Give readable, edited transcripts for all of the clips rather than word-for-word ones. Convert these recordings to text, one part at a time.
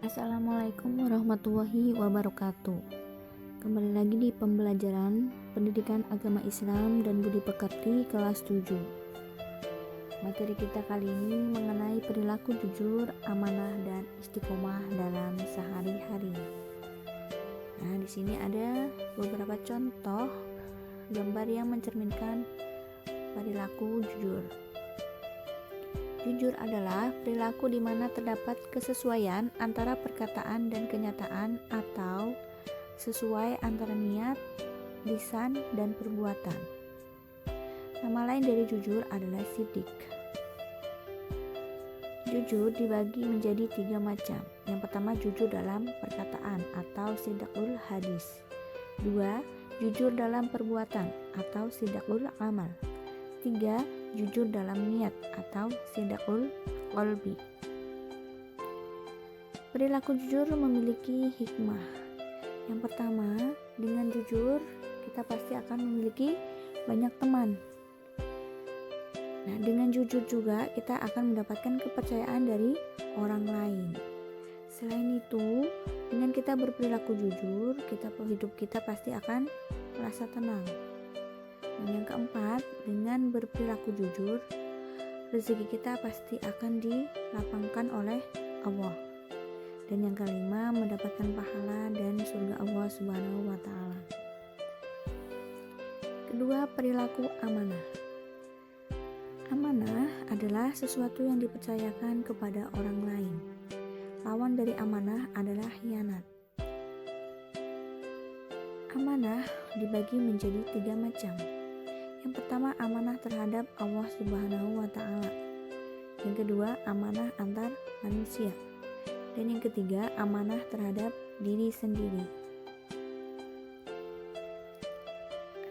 Assalamualaikum warahmatullahi wabarakatuh. Kembali lagi di pembelajaran Pendidikan Agama Islam dan Budi Pekerti kelas 7. Materi kita kali ini mengenai perilaku jujur, amanah, dan istiqomah dalam sehari-hari. Nah, di sini ada beberapa contoh gambar yang mencerminkan perilaku jujur. Jujur adalah perilaku di mana terdapat kesesuaian antara perkataan dan kenyataan atau sesuai antara niat, lisan, dan perbuatan. Nama lain dari jujur adalah sidik. Jujur dibagi menjadi 3 macam. Yang pertama, jujur dalam perkataan atau sidqul hadis. 2. Jujur dalam perbuatan atau sidqul amal. 3. Jujur dalam niat atau sidqul qalbi. Perilaku jujur memiliki hikmah. Yang pertama, dengan jujur kita pasti akan memiliki banyak teman. Nah, dengan jujur juga kita akan mendapatkan kepercayaan dari orang lain. Selain itu, dengan kita berperilaku jujur, hidup kita pasti akan merasa tenang. Dan yang keempat, dengan berperilaku jujur, rezeki kita pasti akan dilapangkan oleh Allah. Dan yang kelima, mendapatkan pahala dan surga Allah Subhanahu wa Ta'ala. Kedua, perilaku amanah. Amanah adalah sesuatu yang dipercayakan kepada orang lain. Lawan dari amanah adalah khianat. Amanah dibagi menjadi 3 macam. Yang pertama, amanah terhadap Allah Subhanahu wa Ta'ala. Yang kedua, amanah antar manusia. Dan yang ketiga, amanah terhadap diri sendiri.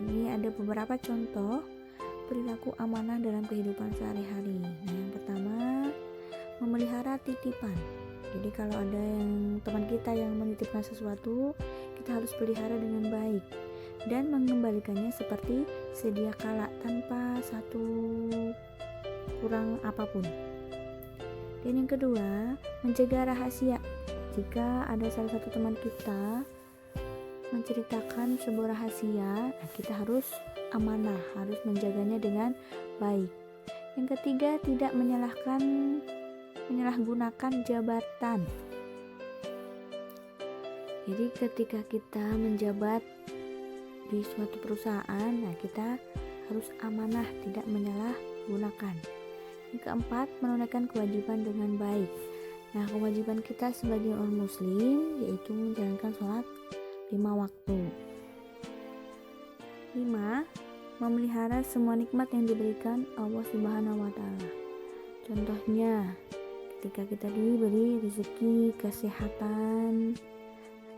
Ini ada beberapa contoh perilaku amanah dalam kehidupan sehari-hari. Nah, yang pertama, memelihara titipan. Jadi kalau ada teman kita yang menitipkan sesuatu, kita harus pelihara dengan baik dan mengembalikannya seperti sedia kala tanpa satu kurang apapun. Dan yang kedua, menjaga rahasia. Jika ada salah satu teman kita menceritakan sebuah rahasia, kita harus amanah, harus menjaganya dengan baik. Yang ketiga, tidak menyalahgunakan jabatan. Jadi ketika kita menjabat di suatu perusahaan, kita harus amanah, tidak menyalahgunakan. Yang keempat, menunaikan kewajiban dengan baik. Nah, kewajiban kita sebagai orang muslim yaitu menjalankan sholat 5 waktu. 5. Memelihara semua nikmat yang diberikan Allah Subhanahu wa Ta'ala. Contohnya, ketika kita diberi rezeki, kesehatan,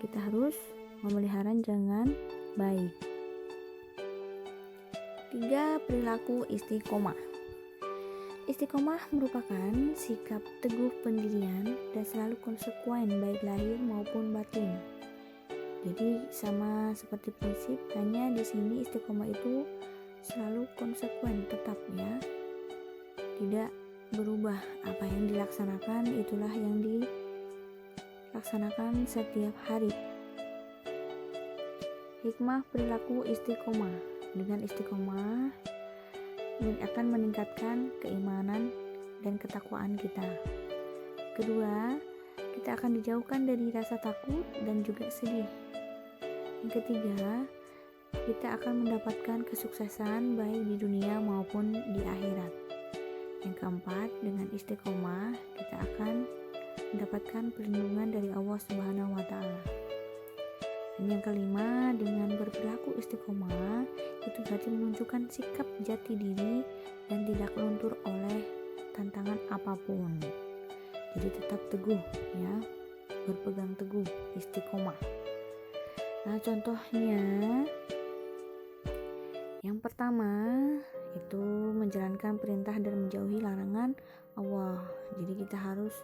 kita harus memelihara dengan baik. 3. Perilaku istiqomah. Istiqomah merupakan sikap teguh pendirian dan selalu konsekuen baik lahir maupun batin. Jadi sama seperti prinsip, hanya di sini istiqomah itu selalu konsekuen, tetap ya. Tidak berubah, apa yang dilaksanakan itulah yang dilaksanakan setiap hari. Hikmah perilaku istiqomah. Dengan istiqomah akan meningkatkan keimanan dan ketakwaan kita. Kedua, kita akan dijauhkan dari rasa takut dan juga sedih. Yang ketiga, kita akan mendapatkan kesuksesan baik di dunia maupun di akhirat. Yang keempat, dengan istiqomah kita akan mendapatkan perlindungan dari Allah Subhanahu wa Ta'ala. Dan yang kelima, dengan berperilaku istiqomah itu berarti menunjukkan sikap jati diri dan tidak luntur oleh tantangan apapun. Jadi tetap teguh ya, berpegang teguh, istiqomah. Nah, contohnya yang pertama itu menjalankan perintah dan menjauhi larangan Allah. Jadi kita harus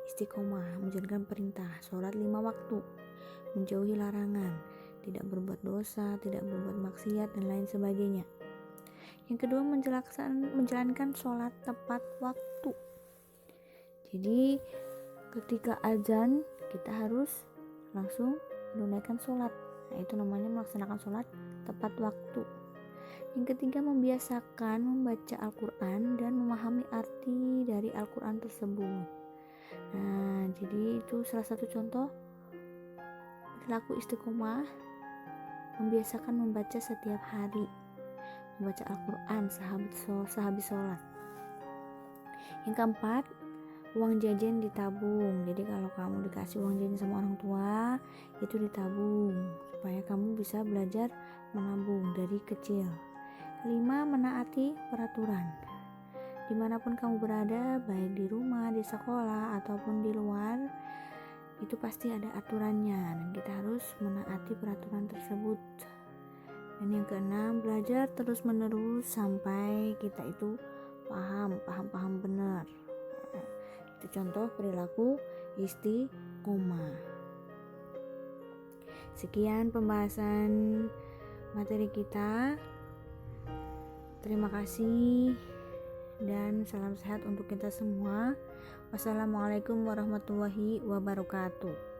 istiqomah, menjalankan perintah, sholat 5 waktu, menjauhi larangan, tidak berbuat dosa, tidak berbuat maksiat dan lain sebagainya. Yang kedua, menjalankan sholat tepat waktu. Jadi ketika azan kita harus langsung menunaikan sholat. Nah, itu namanya melaksanakan sholat tepat waktu. Yang ketiga, membiasakan membaca Al-Quran dan memahami arti dari Al-Quran tersebut. Nah, jadi itu salah satu contoh perilaku istiqomah, membiasakan membaca setiap hari, membaca Al-Quran sehabis sholat. Yang keempat, uang jajan ditabung. Jadi kalau kamu dikasih uang jajan sama orang tua, itu ditabung supaya kamu bisa belajar menabung dari kecil. Kelima, menaati peraturan. Dimanapun kamu berada, baik di rumah, di sekolah, ataupun di luar, itu pasti ada aturannya dan kita harus menaati peraturan tersebut. Dan yang keenam, belajar terus menerus sampai kita itu paham benar. Nah, itu contoh perilaku istiqomah. Sekian pembahasan materi kita. Terima kasih dan salam sehat untuk kita semua. Wassalamualaikum warahmatullahi wabarakatuh.